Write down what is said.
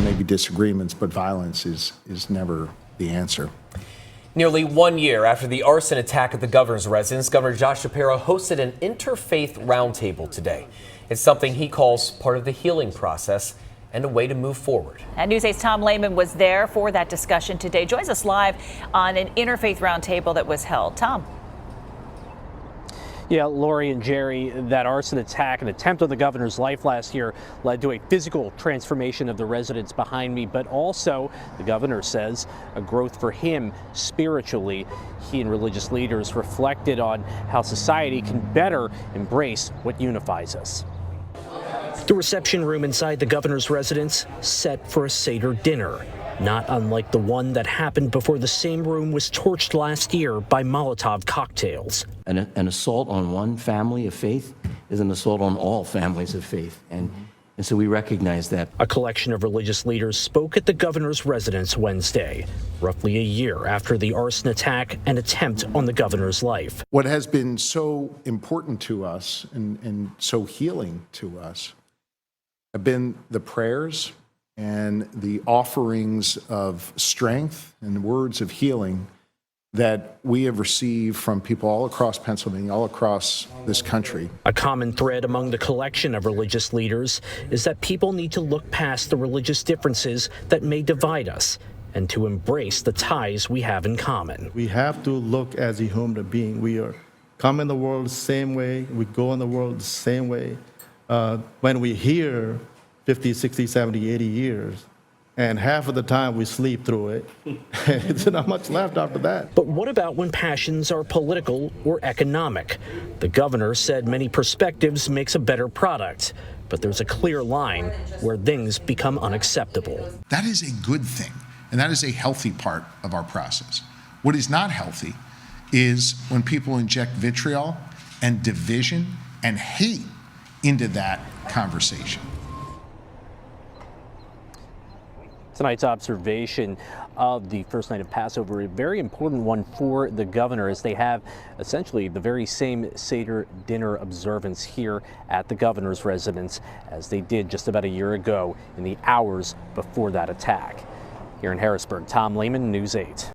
There may be disagreements, but violence is never the answer. Nearly 1 year after the arson attack at the governor's residence, Governor Josh Shapiro hosted an interfaith roundtable today. It's something he calls part of the healing process and a way to move forward. And News 8's Tom Lehman was there for that discussion today. Joins us live on an interfaith roundtable that was held. Tom. Yeah, Lori and Jerry, that arson attack, an attempt on the governor's life last year, led to a physical transformation of the residents behind me, but also, the governor says, a growth for him spiritually. He and religious leaders reflected on how society can better embrace what unifies us. The reception room inside the governor's residence set for a Seder dinner, not unlike the one that happened before the same room was torched last year by Molotov cocktails. An assault on one family of faith is an assault on all families of faith, and so we recognize that. A collection of religious leaders spoke at the governor's residence Wednesday, roughly a year after the arson attack and attempt on the governor's life. What has been so important to us and so healing to us have been the prayers and the offerings of strength and words of healing that we have received from people all across Pennsylvania, all across this country. A common thread among the collection of religious leaders is that people need to look past the religious differences that may divide us and to embrace the ties we have in common. We have to look as a human being. We are come in the world the same way, we go in the world the same way. When we hear 50, 60, 70, 80 years, and half of the time we sleep through it. There's not much left after that. But what about when passions are political or economic? The governor said many perspectives makes a better product, but there's a clear line where things become unacceptable. That is a good thing, and that is a healthy part of our process. What is not healthy is when people inject vitriol and division and hate into that conversation. Tonight's observation of the first night of Passover, a very important one for the governor, as they have essentially the very same Seder dinner observance here at the governor's residence as they did just about a year ago in the hours before that attack. Here in Harrisburg, Tom Lehman, News 8.